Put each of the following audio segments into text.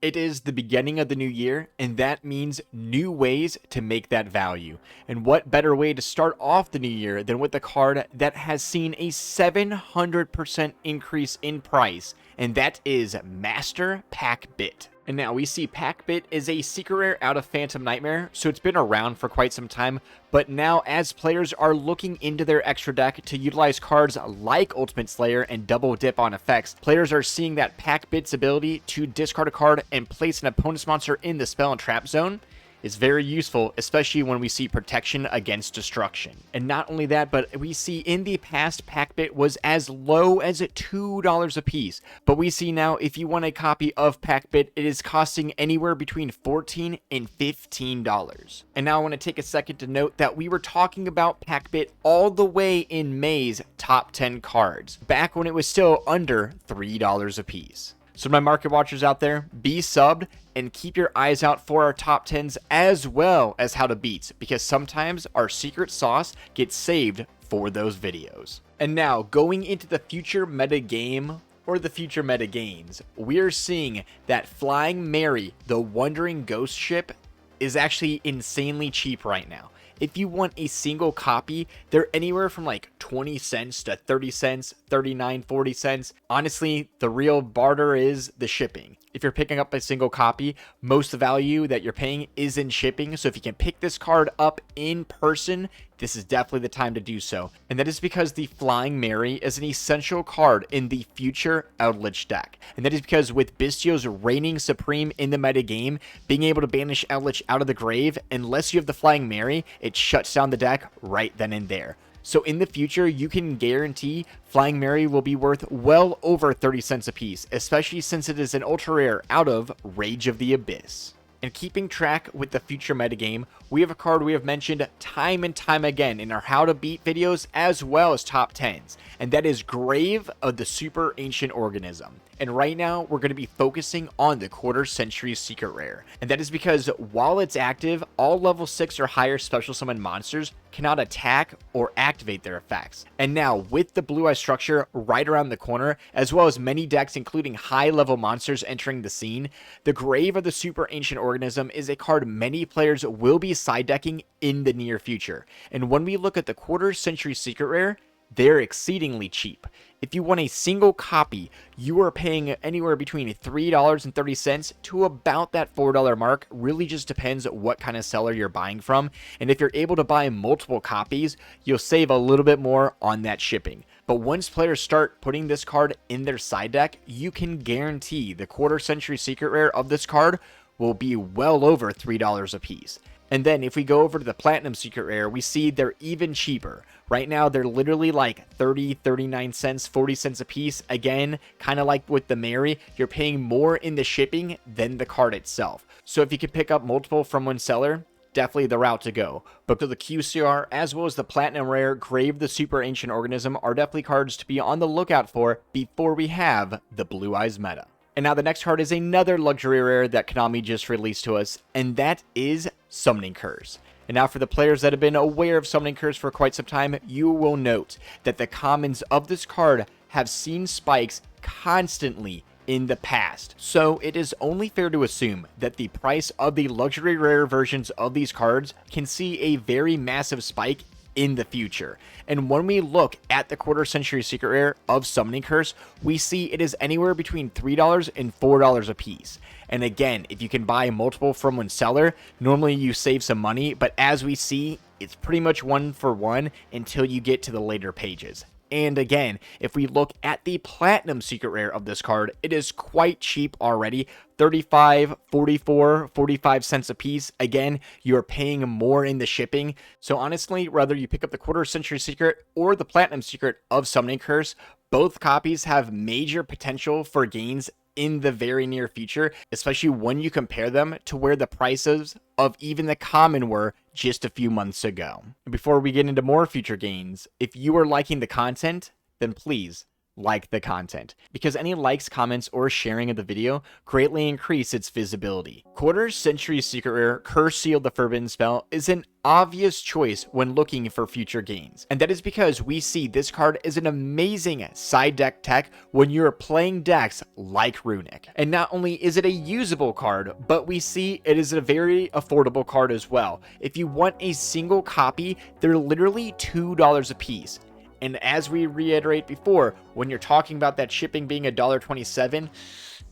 It is the beginning of the new year, and that means new ways to make that value. And what better way to start off the new year than with a card that has seen a 700% increase in price, and that is Master Pack-Bit. And now we see Pack-Bit is a secret rare out of Phantom Nightmare, so it's been around for quite some time, but now as players are looking into their extra deck to utilize cards like Ultimate Slayer and double dip on effects, players are seeing that Pack-Bit's ability to discard a card and place an opponent's monster in the spell and trap zone is very useful, especially when we see protection against destruction. And not only that, but we see in the past, Pack-Bit was as low as $2 a piece. But we see now, if you want a copy of Pack-Bit, it is costing anywhere between $14 and $15. And now I want to take a second to note that we were talking about Pack-Bit all the way in May's top 10 cards, back when it was still under $3 a piece. So my market watchers out there, be subbed and keep your eyes out for our top 10s as well as how to beats, because sometimes our secret sauce gets saved for those videos. And now going into the future meta game or the future meta games, we're seeing that Flying Mary, the Wandering Ghost ship, is actually insanely cheap right now. If you want a single copy, they're anywhere from like 20 cents to 30 cents, 39, 40 cents. Honestly, the real barter is the shipping. If you're picking up a single copy, most of the value that you're paying is in shipping. So if you can pick this card up in person, this is definitely the time to do so. And that is because the Flying Mary is an essential card in the future Eldritch deck. And that is because with Bistio's reigning supreme in the meta game, being able to banish Eldritch out of the grave, unless you have the Flying Mary, it shuts down the deck right then and there. So in the future, you can guarantee Flying Mary will be worth well over 30 cents a piece, especially since it is an ultra rare out of Rage of the Abyss. And keeping track with the future metagame, we have a card we have mentioned time and time again in our How to Beat videos as well as top 10s, and that is Grave of the Super Ancient Organism. And right now, we're going to be focusing on the Quarter Century Secret Rare. And that is because while it's active, all level 6 or higher special summon monsters cannot attack or activate their effects. And now, with the Blue Eye structure right around the corner, as well as many decks including high level monsters entering the scene, the Grave of the Super Ancient Organism is a card many players will be side decking in the near future. And when we look at the Quarter Century Secret Rare, they're exceedingly cheap. If you want a single copy, you are paying anywhere between $3.30 to about that $4 mark. Really just depends what kind of seller you're buying from. And if you're able to buy multiple copies, you'll save a little bit more on that shipping. But once players start putting this card in their side deck, you can guarantee the Quarter Century Secret Rare of this card will be well over $3 a piece. And then if we go over to the Platinum Secret Rare, we see they're even cheaper. Right now, they're literally like 30, 39 cents, 40 cents a piece. Again, kind of like with the Mary, you're paying more in the shipping than the card itself. So if you could pick up multiple from one seller, definitely the route to go. But to the QCR, as well as the Platinum Rare, Grave the Super Ancient Organism are definitely cards to be on the lookout for before we have the Blue Eyes meta. And now the next card is another luxury rare that Konami just released to us, and that is Summoning Curse. And now for the players that have been aware of Summoning Curse for quite some time, you will note that the commons of this card have seen spikes constantly in the past. So it is only fair to assume that the price of the luxury rare versions of these cards can see a very massive spike in the future. And when we look at the Quarter Century Secret Rare of Summoning Curse, we see it is anywhere between $3 and $4 a piece. And again, if you can buy multiple from one seller, normally you save some money, but as we see, it's pretty much one for one until you get to the later pages. And again, if we look at the Platinum Secret Rare of this card, it is quite cheap already. 35, 44, 45 cents a piece. Again, you're paying more in the shipping. So honestly, whether you pick up the Quarter Century Secret or the Platinum Secret of Summoning Curse, both copies have major potential for gains in the very near future, especially when you compare them to where the prices of even the common were just a few months ago. Before we get into more future gains, if you are liking the content, then please like the content, because any likes, comments, or sharing of the video greatly increase its visibility. Quarter Century Secret Rare Curse Seal the Forbidden Spell is an obvious choice when looking for future gains, and that is because we see this card is an amazing side deck tech when you're playing decks like Runic. And not only is it a usable card, but we see it is a very affordable card as well. If you want a single copy, they're literally $2 a piece. And as we reiterate before, when you're talking about that shipping being $1.27,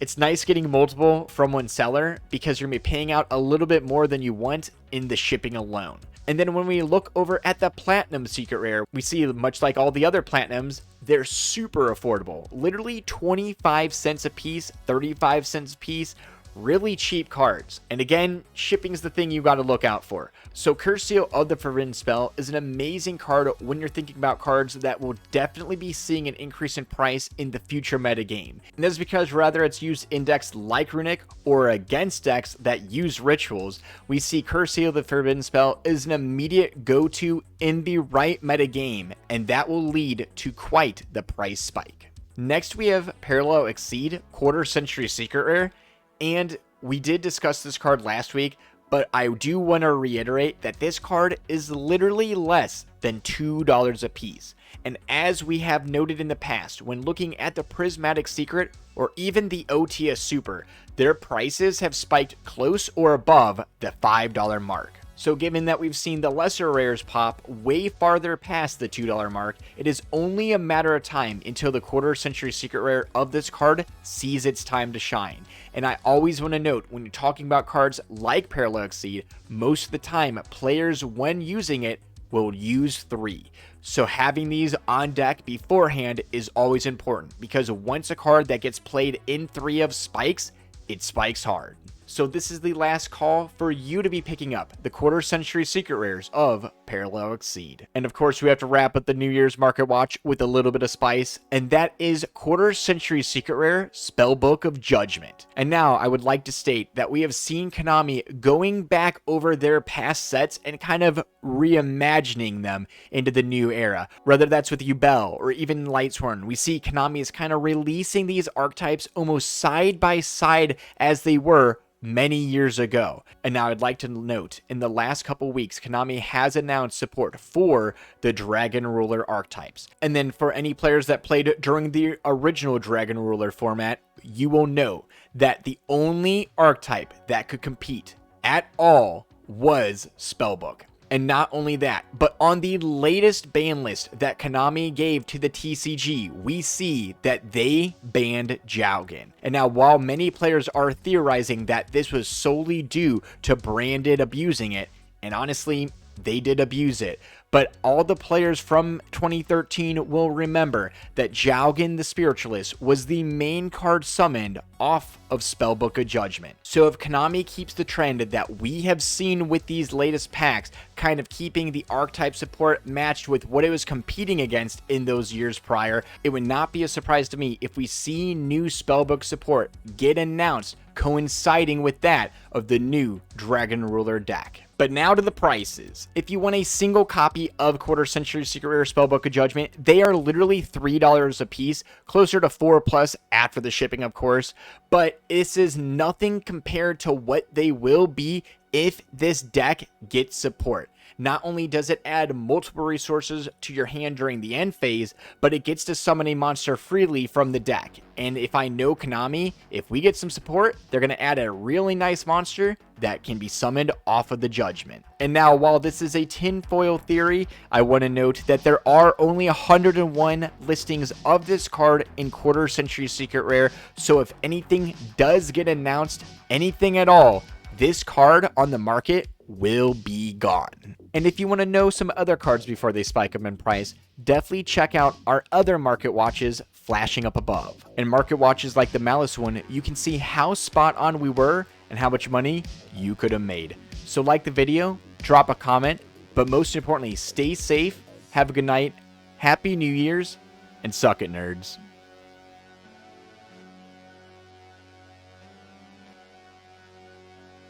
it's nice getting multiple from one seller because you're going to be paying out a little bit more than you want in the shipping alone. And then when we look over at the Platinum Secret Rare, we see, much like all the other Platinums, they're super affordable. Literally 25 cents a piece, 35 cents a piece. Really cheap cards. And again, shipping's the thing you got to look out for. So Curse Seal of the Forbidden Spell is an amazing card when you're thinking about cards that will definitely be seeing an increase in price in the future meta game. And that's because whether it's used in decks like Runic or against decks that use rituals, we see Curse Seal of the Forbidden Spell is an immediate go-to in the right meta game, and that will lead to quite the price spike. Next we have Parallel Exceed Quarter Century Secret Rare. And we did discuss this card last week, but I do want to reiterate that this card is literally less than $2 a piece. And as we have noted in the past, when looking at the Prismatic Secret or even the OTS Super, their prices have spiked close or above the $5 mark. So given that we've seen the lesser rares pop way farther past the $2 mark, it is only a matter of time until the Quarter Century Secret Rare of this card sees its time to shine. And I always want to note, when you're talking about cards like Parallel Exceed, most of the time players when using it will use 3. So having these on deck beforehand is always important, because once a card that gets played in 3 of spikes, it spikes hard. So this is the last call for you to be picking up the Quarter Century Secret Rares of Parallel Exceed. And of course, we have to wrap up the New Year's Market Watch with a little bit of spice, and that is Quarter Century Secret Rare Spellbook of Judgment. And now I would like to state that we have seen Konami going back over their past sets and kind of reimagining them into the new era. Whether that's with Yubel or even Lightsworn, we see Konami is kind of releasing these archetypes almost side by side as they were many years ago. And now I'd like to note, in the last couple weeks, Konami has announced support for the Dragon Ruler archetypes. And then for any players that played during the original Dragon Ruler format, you will know that the only archetype that could compete at all was Spellbook. And not only that, but on the latest ban list that Konami gave to the TCG, we see that they banned Jowgen. And now, while many players are theorizing that this was solely due to Branded abusing it, and honestly, they did abuse it, but all the players from 2013 will remember that Jowgen the Spiritualist was the main card summoned off of Spellbook of Judgment. So if Konami keeps the trend that we have seen with these latest packs, kind of keeping the archetype support matched with what it was competing against in those years prior, it would not be a surprise to me if we see new Spellbook support get announced coinciding with that of the new Dragon Ruler deck. But now to the prices. If you want a single copy of Quarter Century Secret Rare Spellbook of Judgment, they are literally $3 a piece, closer to $4+ after the shipping, of course. But this is nothing compared to what they will be if this deck gets support. Not only does it add multiple resources to your hand during the end phase, but it gets to summon a monster freely from the deck. And if I know Konami, if we get some support, they're going to add a really nice monster that can be summoned off of the Judgment. And now, while this is a tinfoil theory, I want to note that there are only 101 listings of this card in Quarter Century Secret Rare, so if anything does get announced, anything at all, this card on the market will be gone. And if you want to know some other cards before they spike up in price, definitely check out our other market watches flashing up above. In market watches like the Malice one, you can see how spot on we were and how much money you could have made. So like the video, drop a comment, but most importantly, stay safe, have a good night, happy New Year's, and suck it, nerds.